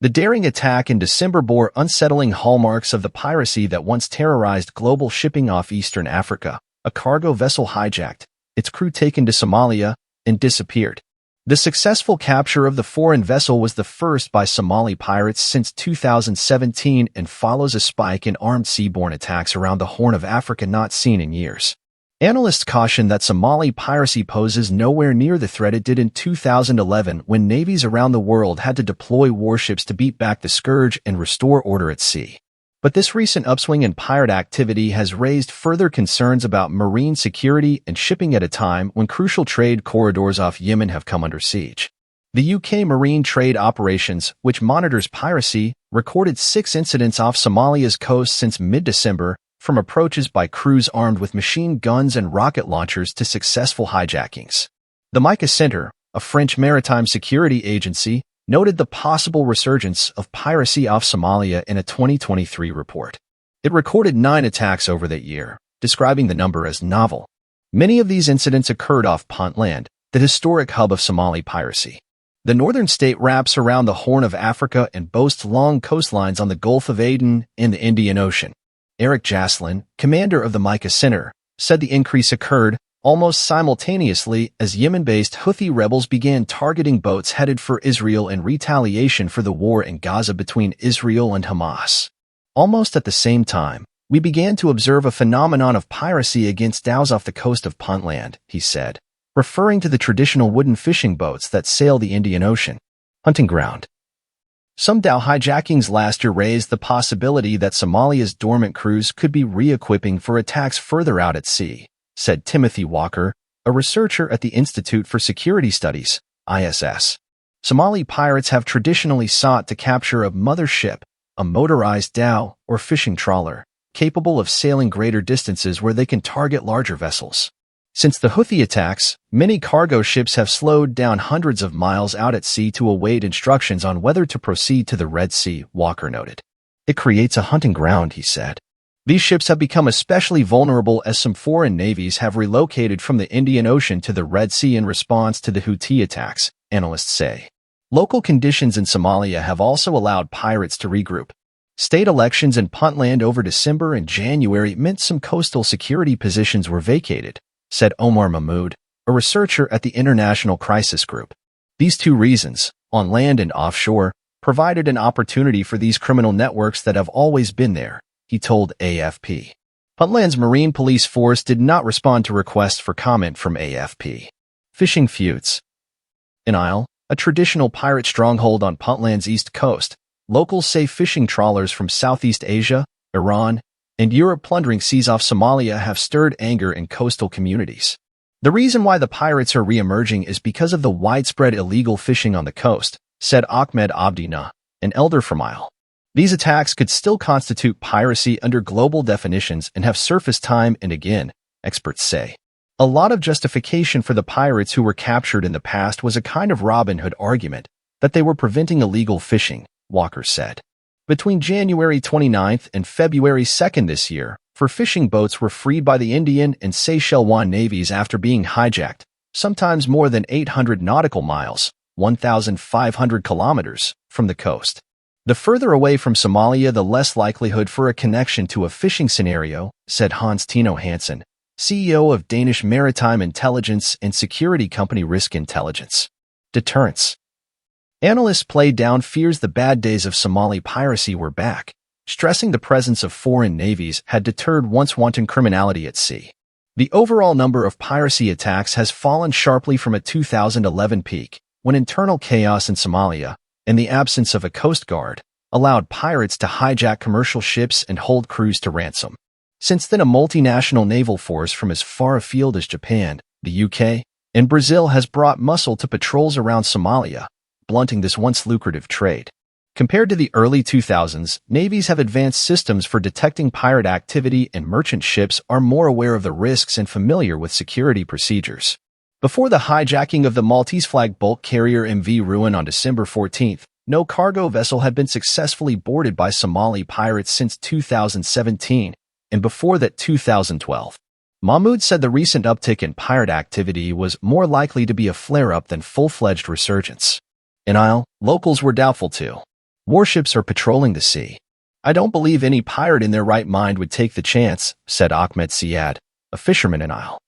The daring attack in December bore unsettling hallmarks of the piracy that once terrorized global shipping off eastern Africa. A cargo vessel hijacked, its crew taken to Somalia, and disappeared. The successful capture of the foreign vessel was the first by Somali pirates since 2017 and follows a spike in armed seaborne attacks around the Horn of Africa not seen in years. Analysts caution that Somali piracy poses nowhere near the threat it did in 2011 when navies around the world had to deploy warships to beat back the scourge and restore order at sea. But this recent upswing in pirate activity has raised further concerns about marine security and shipping at a time when crucial trade corridors off Yemen have come under siege. The UK Marine Trade Operations, which monitors piracy, recorded 6 incidents off Somalia's coast since mid-December, from approaches by crews armed with machine guns and rocket launchers to successful hijackings. The Micah Center, a French maritime security agency, noted the possible resurgence of piracy off Somalia in a 2023 report. It recorded 9 attacks over that year, describing the number as novel. Many of these incidents occurred off Puntland, the historic hub of Somali piracy. The northern state wraps around the Horn of Africa and boasts long coastlines on the Gulf of Aden and the Indian Ocean. Eric Jaslin, commander of the Micah Center, said the increase occurred almost simultaneously as Yemen-based Houthi rebels began targeting boats headed for Israel in retaliation for the war in Gaza between Israel and Hamas. Almost at the same time, we began to observe a phenomenon of piracy against dhows off the coast of Puntland, he said, referring to the traditional wooden fishing boats that sail the Indian Ocean. Hunting ground. Some dhow hijackings last year raised the possibility that Somalia's dormant crews could be re-equipping for attacks further out at sea, said Timothy Walker, a researcher at the Institute for Security Studies, ISS. Somali pirates have traditionally sought to capture a mother ship, a motorized dhow or fishing trawler, capable of sailing greater distances where they can target larger vessels. Since the Houthi attacks, many cargo ships have slowed down hundreds of miles out at sea to await instructions on whether to proceed to the Red Sea, Walker noted. It creates a hunting ground, he said. These ships have become especially vulnerable as some foreign navies have relocated from the Indian Ocean to the Red Sea in response to the Houthi attacks, analysts say. Local conditions in Somalia have also allowed pirates to regroup. State elections in Puntland over December and January meant some coastal security positions were vacated, said Omar Mahmoud, a researcher at the International Crisis Group. These 2 reasons, on land and offshore, provided an opportunity for these criminal networks that have always been there, he told AFP. Puntland's Marine Police Force did not respond to requests for comment from AFP. Fishing feuds. In Isle, a traditional pirate stronghold on Puntland's east coast, locals say fishing trawlers from Southeast Asia, Iran, and Europe plundering seas off Somalia have stirred anger in coastal communities. The reason why the pirates are re-emerging is because of the widespread illegal fishing on the coast, said Ahmed Abdina, an elder from Isle. These attacks could still constitute piracy under global definitions and have surfaced time and again, experts say. A lot of justification for the pirates who were captured in the past was a kind of Robin Hood argument that they were preventing illegal fishing, Walker said. Between January 29th and February 2nd this year, 4 fishing boats were freed by the Indian and Seychellois navies after being hijacked, sometimes more than 800 nautical miles, 1,500 kilometers, from the coast. The further away from Somalia, the less likelihood for a connection to a fishing scenario, said Hans Tino Hansen, CEO of Danish maritime intelligence and security company Risk Intelligence. Deterrence. Analysts played down fears the bad days of Somali piracy were back, stressing the presence of foreign navies had deterred once wanton criminality at sea. The overall number of piracy attacks has fallen sharply from a 2011 peak, when internal chaos in Somalia, and the absence of a coast guard, allowed pirates to hijack commercial ships and hold crews to ransom. Since then, a multinational naval force from as far afield as Japan, the UK, and Brazil has brought muscle to patrols around Somalia, blunting this once lucrative trade. Compared to the early 2000s, navies have advanced systems for detecting pirate activity and merchant ships are more aware of the risks and familiar with security procedures. Before the hijacking of the Maltese-flagged bulk carrier MV Ruin on December 14th, no cargo vessel had been successfully boarded by Somali pirates since 2017, and before that 2012. Mahmoud said the recent uptick in pirate activity was more likely to be a flare-up than full-fledged resurgence. In Isle, locals were doubtful too. Warships are patrolling the sea. I don't believe any pirate in their right mind would take the chance, said Ahmed Siad, a fisherman in Isle.